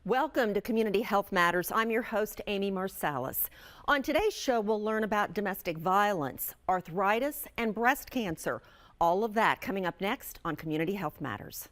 Welcome to Community Health Matters. I'm your host, Amy Marsalis. On today's show, we'll learn about domestic violence, arthritis, and breast cancer. All of that coming up next on Community Health Matters.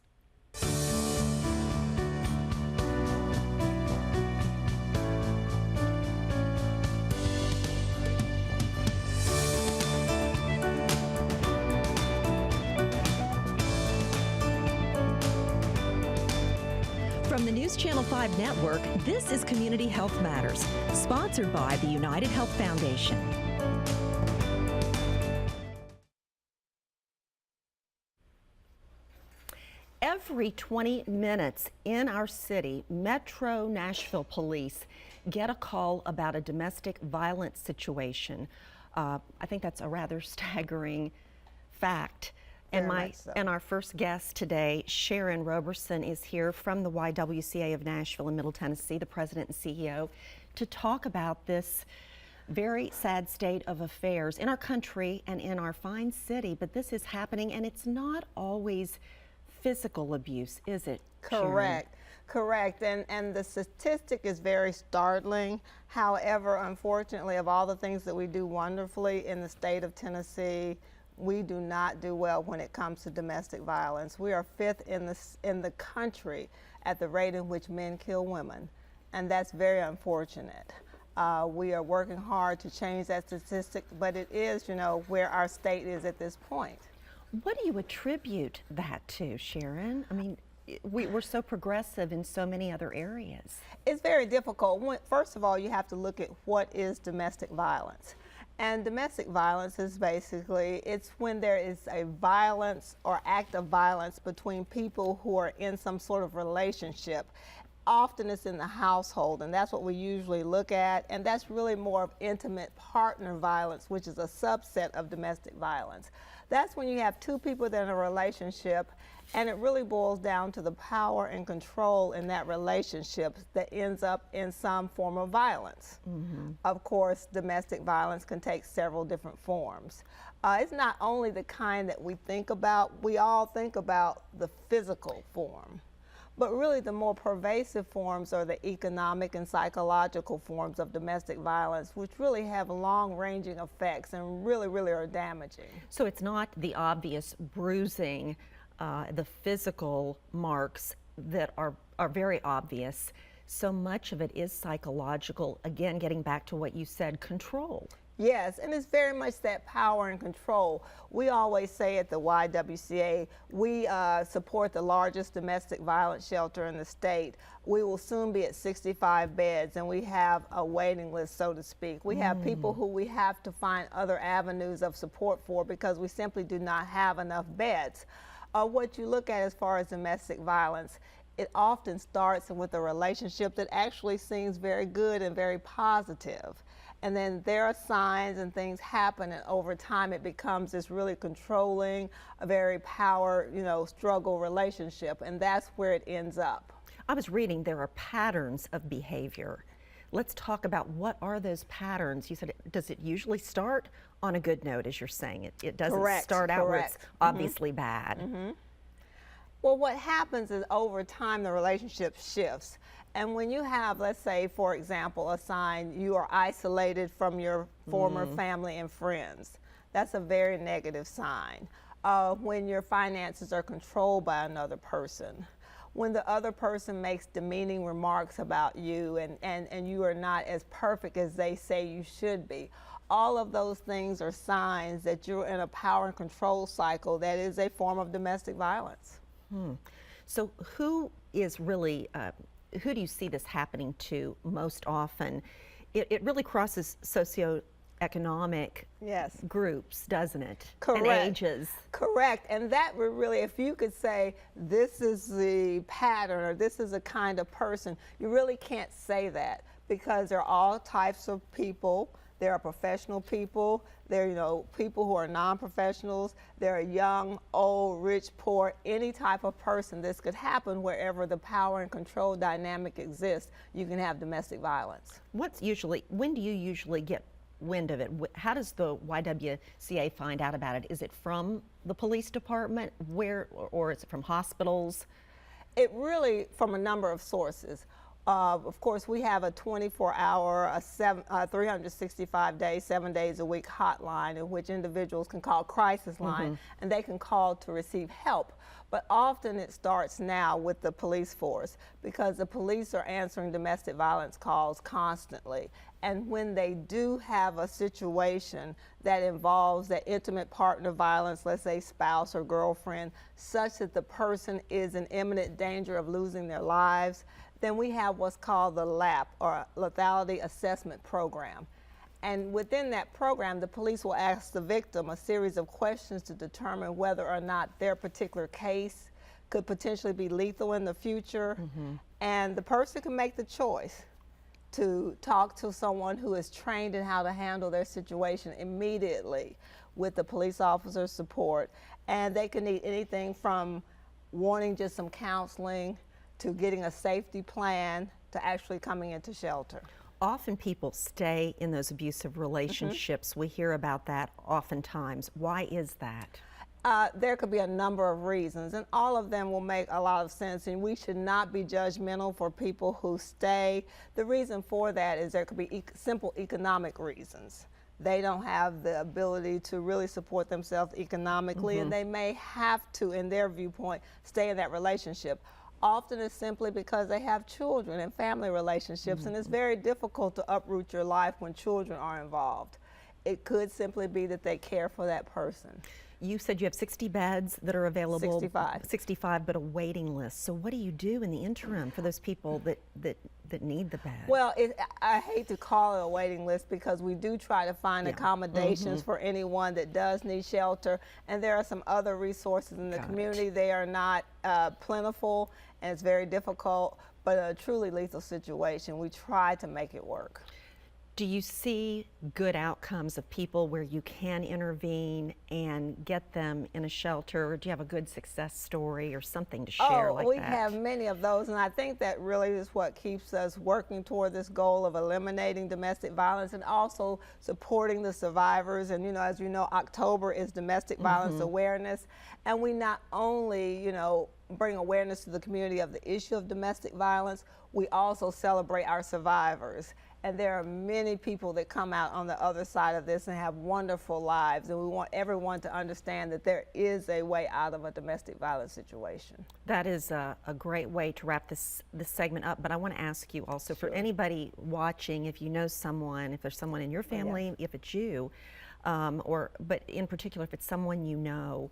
From the News Channel 5 network, this is Community Health Matters, sponsored by the United Health Foundation. Every 20 minutes in our city, Metro Nashville police get a call about a domestic violence situation. I think that's a rather staggering fact. And our first guest today, Sharon Roberson, is here from the YWCA of Nashville and Middle Tennessee, the president and CEO, to talk about this very sad state of affairs in our country and in our fine city. But this is happening, and it's not always physical abuse, is it, Correct. Sharon? Correct, and the statistic is very startling. However, unfortunately, of all the things that we do wonderfully in the state of Tennessee, we do not do well when it comes to domestic violence. We are fifth in the country at the rate in which men kill women, and that's very unfortunate. We are working hard to change that statistic, but it is, where our state is at this point. What do you attribute that to, Sharon? I mean, we're so progressive in so many other areas. It's very difficult. First of all, you have to look at what is domestic violence. And domestic violence is basically, it's when there is a violence or act of violence between people who are in some sort of relationship. Often it's in the household, and that's what we usually look at, and that's really more of intimate partner violence, which is a subset of domestic violence. That's when you have two people that are in a relationship, and it really boils down to the power and control in that relationship that ends up in some form of violence. Mm-hmm. Of course, domestic violence can take several different forms. It's not only the kind that we think about, we all think about the physical form. But really the more pervasive forms are the economic and psychological forms of domestic violence, which really have long-ranging effects and really are damaging. So it's not the obvious bruising, the physical marks that are very obvious. So much of it is psychological, again, getting back to what you said, control. Yes, and it's very much that power and control. We always say at the YWCA, we support the largest domestic violence shelter in the state. We will soon be at 65 beds, and we have a waiting list, so to speak. We have people who we have to find other avenues of support for because we simply do not have enough beds. What you look at as far as domestic violence, it often starts with a relationship that actually seems very good and very positive. And then there are signs and things happen, and over time it becomes this really controlling, a very power, struggle relationship, and that's where it ends up. I was reading there are patterns of behavior. Let's talk about what are those patterns. You said, does it usually start on a good note, as you're saying? It doesn't start out where it's obviously bad. Mm-hmm. Well, what happens is over time the relationship shifts. And when you have, let's say, for example, a sign you are isolated from your former family and friends, that's a very negative sign. When your finances are controlled by another person, when the other person makes demeaning remarks about you and you are not as perfect as they say you should be. All of those things are signs that you're in a power and control cycle that is a form of domestic violence. So who is really, who do you see this happening to most often? It really crosses socioeconomic groups, doesn't it? Correct. And ages. Correct. And that would really, if you could say this is the pattern or this is a kind of person, you really can't say that because there are all types of people. There are professional people, there are people who are non-professionals, there are young, old, rich, poor, any type of person. This could happen wherever the power and control dynamic exists. You can have domestic violence. When do you usually get wind of it? How does the YWCA find out about it? Is it from the police department, or is it from hospitals? It really, from a number of sources. Of course, we have a 24-hour, 365-day, 7 days a week hotline in which individuals can call crisis line, and they can call to receive help. But often it starts now with the police force, because the police are answering domestic violence calls constantly. And when they do have a situation that involves that intimate partner violence, let's say spouse or girlfriend, such that the person is in imminent danger of losing their lives, then we have what's called the LAP, or Lethality Assessment Program. And within that program, the police will ask the victim a series of questions to determine whether or not their particular case could potentially be lethal in the future. And the person can make the choice to talk to someone who is trained in how to handle their situation immediately with the police officer's support. And they can need anything from wanting just some counseling to getting a safety plan to actually coming into shelter. Often people stay in those abusive relationships. We hear about that oftentimes. Why is that? There could be a number of reasons, and all of them will make a lot of sense, and we should not be judgmental for people who stay. The reason for that is there could be simple economic reasons. They don't have the ability to really support themselves economically, and they may have to, in their viewpoint, stay in that relationship. Often it's simply because they have children and family relationships, and it's very difficult to uproot your life when children are involved. It could simply be that they care for that person. You said you have 60 beds that are available. 65. 65, but a waiting list. So what do you do in the interim for those people that need the bed? Well, I hate to call it a waiting list, because we do try to find accommodations for anyone that does need shelter, and there are some other resources in the community. They are not plentiful, and it's very difficult, but in a truly lethal situation, we try to make it work. Do you see good outcomes of people where you can intervene and get them in a shelter? Or do you have a good success story or something to share like that? We have many of those, and I think that really is what keeps us working toward this goal of eliminating domestic violence and also supporting the survivors. And as you know, October is Domestic Violence Awareness, and we not only bring awareness to the community of the issue of domestic violence, we also celebrate our survivors. And there are many people that come out on the other side of this and have wonderful lives, and we want everyone to understand that there is a way out of a domestic violence situation. That is a great way to wrap this segment up, but I want to ask you also, for anybody watching, if you know someone, if there's someone in your family, if it's you, but in particular if it's someone you know,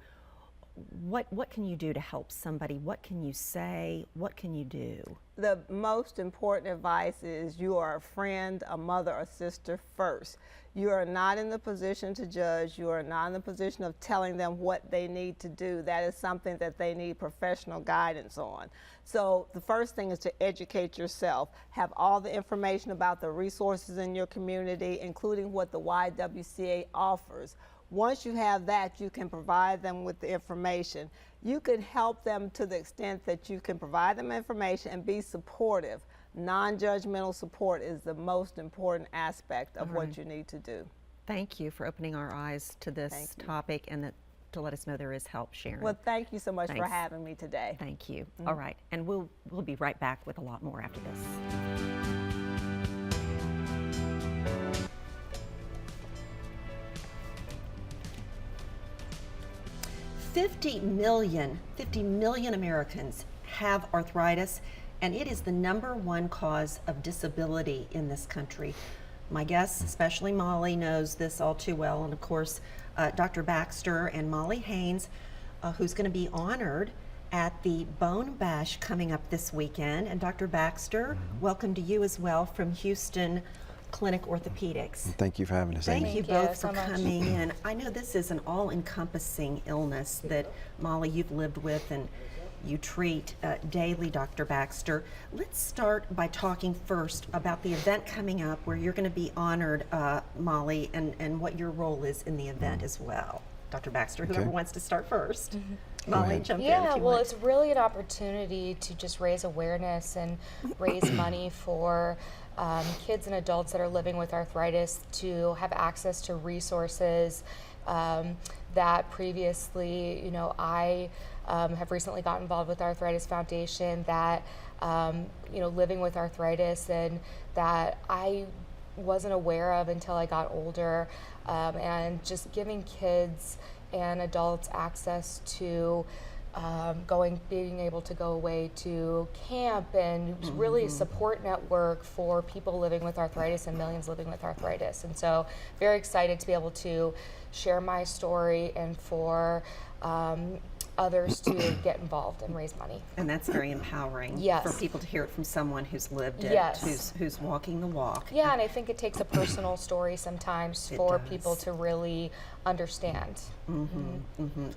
what can you do to help somebody? What can you say? What can you do? The most important advice is you are a friend, a mother, a sister first. You are not in the position to judge. You are not in the position of telling them what they need to do. That is something that they need professional guidance on. So the first thing is to educate yourself. Have all the information about the resources in your community, including what the YWCA offers. Once you have that, you can provide them with the information. You can help them to the extent that you can provide them information and be supportive. Non-judgmental support is the most important aspect of what you need to do. Thank you for opening our eyes to this topic and to let us know there is help, Sharon. Well, thank you so much for having me today. Thank you. All right, and we'll be right back with a lot more after this. 50 million Americans have arthritis, and it is the #1 cause of disability in this country. My guest, especially Molly, knows this all too well, and of course, Dr. Baxter and Molly Haynes, who's going to be honored at the Bone Bash coming up this weekend. And Dr. Baxter, welcome to you as well from Houston Clinic Orthopedics. Thank you for having us. Thank you both for coming in. I know this is an all-encompassing illness that, Molly, you've lived with and you treat daily, Dr. Baxter. Let's start by talking first about the event coming up where you're going to be honored, Molly, and what your role is in the event as well. Dr. Baxter, whoever wants to start first. Molly, jump in if you well, want. it's really an opportunity to just raise awareness and raise money for kids and adults that are living with arthritis to have access to resources that previously, I have recently got involved with Arthritis Foundation that living with arthritis, and that I wasn't aware of until I got older, and just giving kids and adults access to being able to go away to camp, and really a support network for people living with arthritis and millions living with arthritis. And so very excited to be able to share my story and for others to get involved and raise money. And that's very empowering Yes. for people to hear it from someone who's lived it, Yes. who's walking the walk. Yeah, and I think it takes a personal story sometimes for does. people to really understand.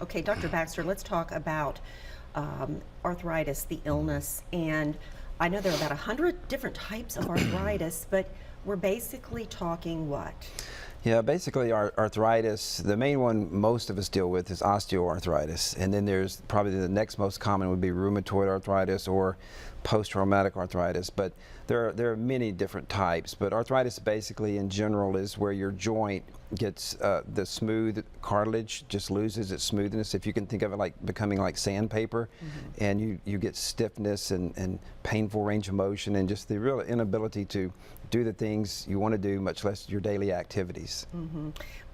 Okay, Dr. Baxter, let's talk about arthritis, the illness. And I know there are about 100 different types of arthritis, but we're basically talking what? Yeah, basically arthritis, the main one most of us deal with is osteoarthritis. And then there's probably the next most common would be rheumatoid arthritis or post-traumatic arthritis. But there are many different types. But arthritis basically in general is where your joint gets the smooth cartilage just loses its smoothness. If you can think of it like becoming like sandpaper, and you get stiffness and painful range of motion and just the real inability to do the things you want to do, much less your daily activities.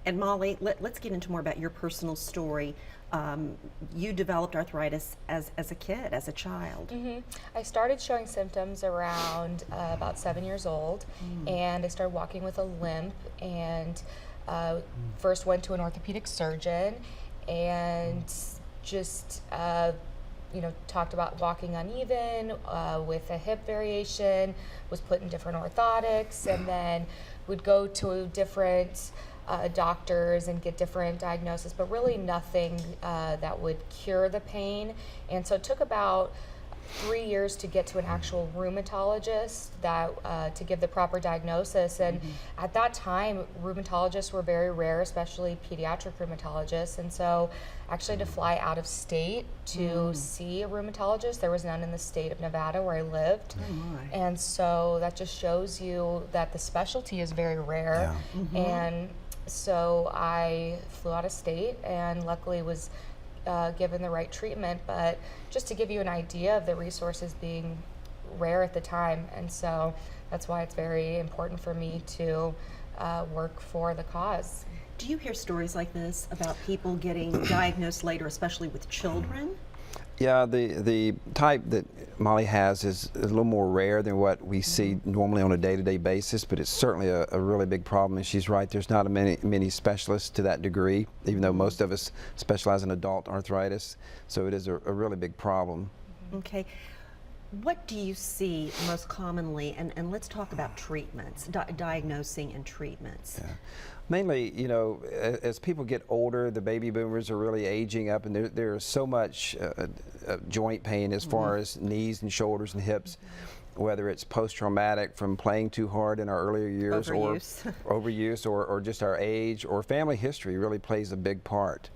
And Molly, let's get into more about your personal story. You developed arthritis as a kid, as a child. I started showing symptoms around about 7 years old, and I started walking with a limp, and first went to an orthopedic surgeon, and just talked about walking uneven with a hip variation, was put in different orthotics, and then would go to different doctors and get different diagnoses, but really nothing that would cure the pain. And so it took about 3 years to get to an actual rheumatologist that to give the proper diagnosis. And at that time, rheumatologists were very rare, especially pediatric rheumatologists. And so actually to fly out of state to see a rheumatologist, there was none in the state of Nevada where I lived. And so that just shows you that the specialty is very rare. And so I flew out of state and luckily was given the right treatment. But just to give you an idea of the resources being rare at the time, and so that's why it's very important for me to work for the cause. Do you hear stories like this about people getting diagnosed later, especially with children? Yeah, the type that Molly has is a little more rare than what we see normally on a day-to-day basis, but it's certainly a really big problem. And she's right, there's not many specialists to that degree, even though most of us specialize in adult arthritis. So it is a really big problem. Okay. What do you see most commonly, and let's talk about treatments, diagnosing and treatments. Yeah. Mainly, as people get older, the baby boomers are really aging up, and there's so much joint pain as far as knees and shoulders and hips, whether it's post-traumatic from playing too hard in our earlier years, overuse, or just our age, or family history really plays a big part.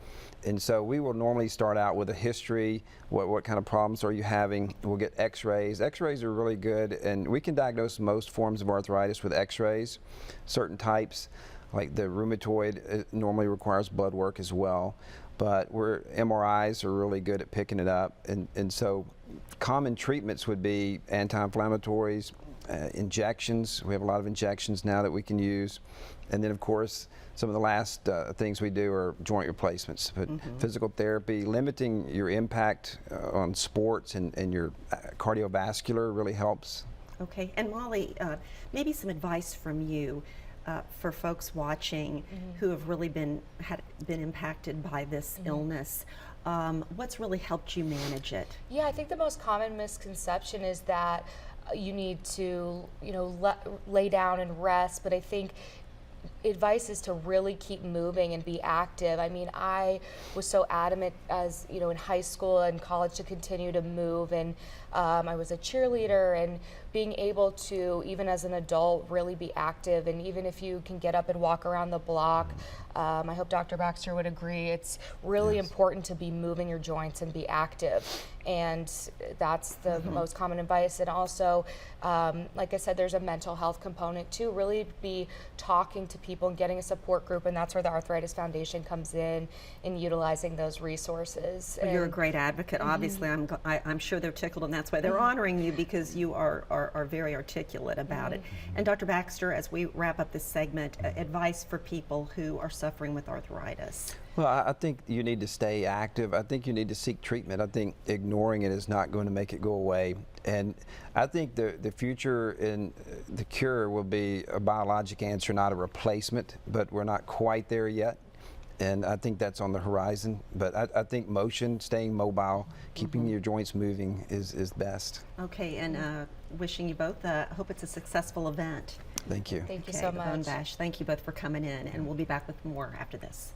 And so we will normally start out with a history, what kind of problems are you having? We'll get x-rays. X-rays are really good, and we can diagnose most forms of arthritis with x-rays. Certain types, like the rheumatoid, normally requires blood work as well. But MRIs are really good at picking it up. And so common treatments would be anti-inflammatories, injections. We have a lot of injections now that we can use. And then, of course, some of the last things we do are joint replacements. But physical therapy, limiting your impact on sports and your cardiovascular really helps. Okay, and Molly, maybe some advice from you for folks watching who have really been impacted by this illness. What's really helped you manage it? Yeah, I think the most common misconception is that you need to, lay down and rest, but I think advice is to really keep moving and be active. I mean, I was so adamant as, in high school and college to continue to move, and I was a cheerleader, and being able to, even as an adult, really be active. And even if you can get up and walk around the block, I hope Dr. Baxter would agree, it's really important to be moving your joints and be active. And that's the most common advice. And also, like I said, there's a mental health component too. Really be talking to people people and getting a support group, and that's where the Arthritis Foundation comes in utilizing those resources. Well, you're a And great advocate. Obviously, I'm sure they're tickled, and that's why they're honoring you, because you are very articulate about it. And Dr. Baxter, as we wrap up this segment, advice for people who are suffering with arthritis. Well, I think you need to stay active. I think you need to seek treatment. I think ignoring it is not going to make it go away. And I think the future in the cure will be a biologic answer, not a replacement, but we're not quite there yet. And I think that's on the horizon. But I think motion, staying mobile, keeping your joints moving is best. Okay, and wishing you both, hope it's a successful event. Thank you. thank you Okay, so Yvonne much. Bash, thank you both for coming in, and we'll be back with more after this.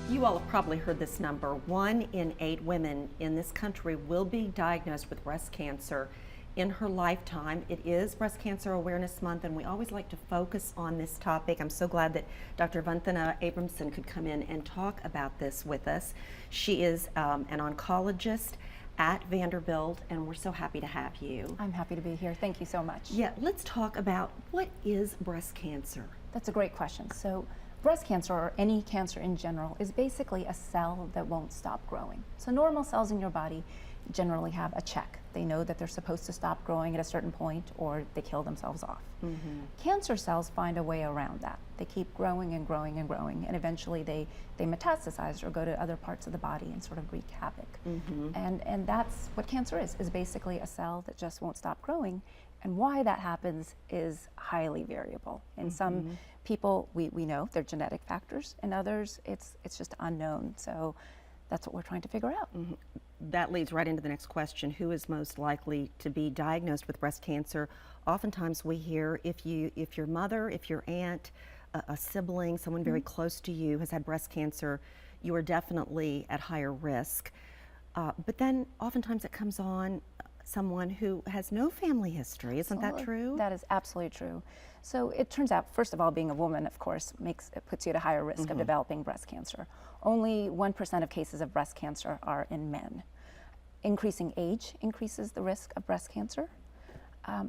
You all have probably heard this number. 1 in 8 women in this country will be diagnosed with breast cancer in her lifetime. It is Breast Cancer Awareness Month, and we always like to focus on this topic. I'm so glad that Dr. Vanthana Abramson could come in and talk about this with us. She is an oncologist at Vanderbilt, and we're so happy to have you. I'm happy to be here. Thank you so much. Yeah, let's talk about what is breast cancer. That's a great question. So breast cancer, or any cancer in general, is basically a cell that won't stop growing. So normal cells in your body generally have a check. They know that they're supposed to stop growing at a certain point, or they kill themselves off. Cancer cells find a way around that. They keep growing and growing and growing, and eventually they metastasize or go to other parts of the body and sort of wreak havoc. And that's what cancer is basically a cell that just won't stop growing. And why that happens is highly variable. In some people, we know they're genetic factors. In others, it's just unknown. So that's what we're trying to figure out. That leads right into the next question. Who is most likely to be diagnosed with breast cancer? Oftentimes we hear if your mother, if your aunt, a sibling, someone very close to you has had breast cancer, you are definitely at higher risk. But then oftentimes it comes on someone who has no family history. Isn't that true? That is absolutely true. So it turns out, first of all, being a woman, of course, puts you at a higher risk of developing breast cancer. Only 1% of cases of breast cancer are in men. Increasing age increases the risk of breast cancer.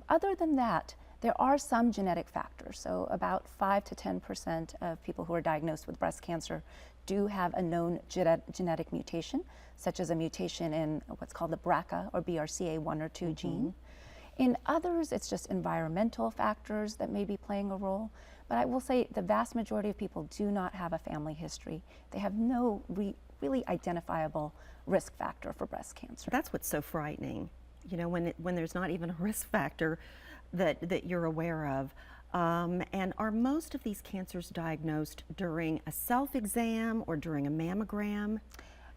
Other than that, there are some genetic factors. So about 5 to 10% of people who are diagnosed with breast cancer do have a known genetic mutation, such as a mutation in what's called the BRCA or BRCA1 or 2 gene. In others, it's just environmental factors that may be playing a role. But I will say the vast majority of people do not have a family history. They have no really identifiable risk factor for breast cancer. That's what's so frightening. You know, when there's not even a risk factor that you're aware of. And are most of these cancers diagnosed during a self-exam or during a mammogram?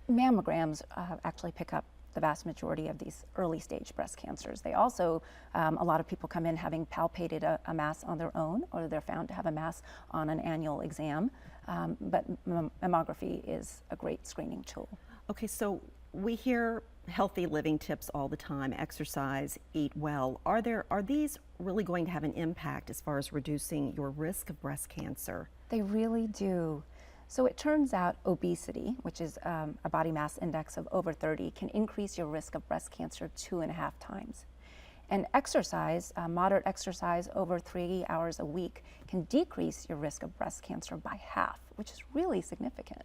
Mammograms actually pick up the vast majority of these early stage breast cancers. They also, a lot of people come in having palpated a mass on their own, or they're found to have a mass on an annual exam. But mammography is a great screening tool. Okay, so we hear healthy living tips all the time: exercise, eat well. Are these really going to have an impact as far as reducing your risk of breast cancer? They really do. So it turns out obesity, which is a body mass index of over 30, can increase your risk of breast cancer 2.5 times. And exercise, moderate exercise over 3 hours a week, can decrease your risk of breast cancer by half, which is really significant.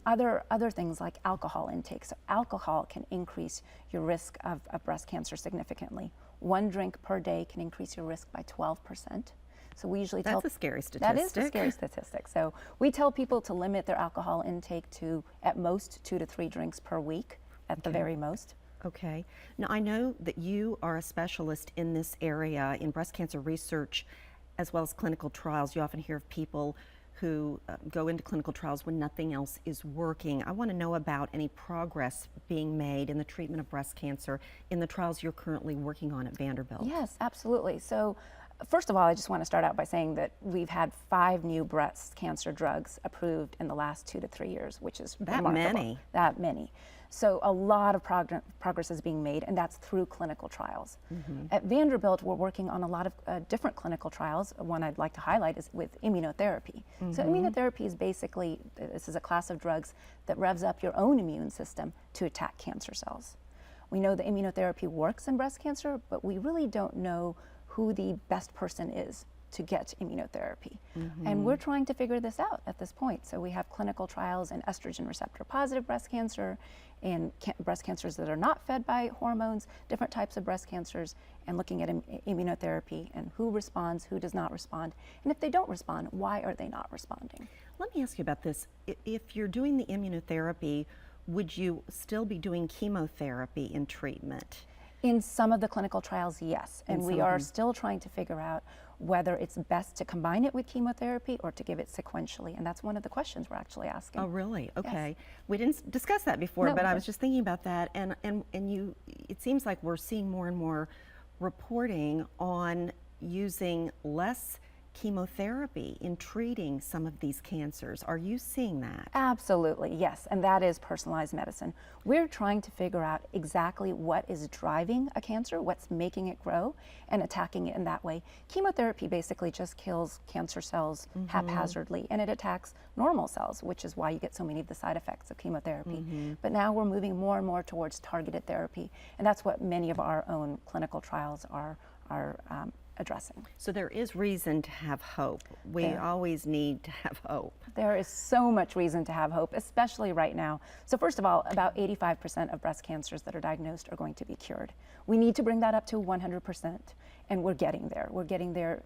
Other things like alcohol intake. So alcohol can increase your risk of breast cancer significantly. 1 drink per day can increase your risk by 12%. So we usually tell— That's a scary statistic. That is a scary statistic. So we tell people to limit their alcohol intake to at most 2 to 3 drinks per week, at the very most. Okay. Now, I know that you are a specialist in this area, in breast cancer research, as well as clinical trials. You often hear of people who go into clinical trials when nothing else is working. I want to know about any progress being made in the treatment of breast cancer in the trials you're currently working on at Vanderbilt. Yes, absolutely. So First of all, I just want to start out by saying that we've had 5 new breast cancer drugs approved in the last 2 to 3 years, which is That remarkable. many? That many. So a lot of progress is being made, and that's through clinical trials. At Vanderbilt, we're working on a lot of different clinical trials. One I'd like to highlight is with immunotherapy. So immunotherapy is basically, this is a class of drugs that revs up your own immune system to attack cancer cells. We know that immunotherapy works in breast cancer, but we really don't know who the best person is to get immunotherapy. And we're trying to figure this out at this point. So we have clinical trials in estrogen receptor positive breast cancer, in breast cancers that are not fed by hormones, different types of breast cancers, and looking at immunotherapy and who responds, who does not respond. And if they don't respond, why are they not responding? Let me ask you about this. If you're doing the immunotherapy, would you still be doing chemotherapy in treatment? In some of the clinical trials, yes. And we are still trying to figure out whether it's best to combine it with chemotherapy or to give it sequentially. And that's one of the questions we're actually asking. Oh, really? Okay. We didn't discuss that before, No, but I okay. was just thinking about that. And you, it seems like we're seeing more and more reporting on using less chemotherapy in treating some of these cancers. Are you seeing that? Absolutely, yes, and that is personalized medicine. We're trying to figure out exactly what is driving a cancer, what's making it grow, and attacking it in that way. Chemotherapy basically just kills cancer cells haphazardly, and it attacks normal cells, which is why you get so many of the side effects of chemotherapy. But now we're moving more and more towards targeted therapy, and that's what many of our own clinical trials are addressing. So there is reason to have hope. We always need to have hope. There is so much reason to have hope, especially right now. So first of all, about 85% of breast cancers that are diagnosed are going to be cured. We need to bring that up to 100%, and we're getting there. We're getting there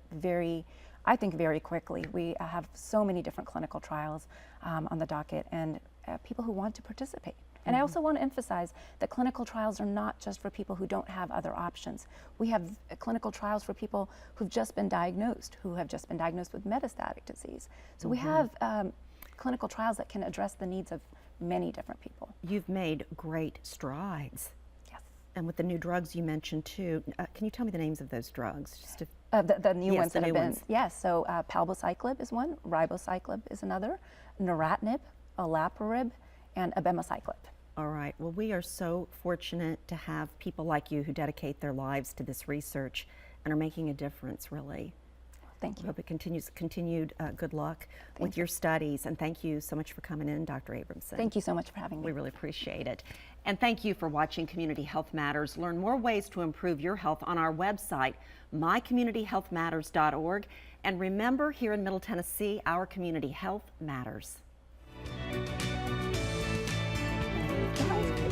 I think very quickly. We have so many different clinical trials on the docket, and people who want to participate. And I also want to emphasize that clinical trials are not just for people who don't have other options. We have clinical trials for people who've just been diagnosed, who have just been diagnosed with metastatic disease. So we have clinical trials that can address the needs of many different people. You've made great strides. Yes. And with the new drugs you mentioned too, can you tell me the names of those drugs? Just to, The new Yes, ones the that have new been, ones. yes, so palbociclib is one, ribociclib is another, neratinib, olaparib, and abemaciclib. all right. Well, we are so fortunate to have people like you who dedicate their lives to this research and are making a difference, really. Thank I you. hope it continued good luck with your studies. And thank you so much for coming in, Dr. Abramson. Thank you so much for having me. We really appreciate it. And thank you for watching Community Health Matters. Learn more ways to improve your health on our website, mycommunityhealthmatters.org. And remember, here in Middle Tennessee, our community health matters. Guys.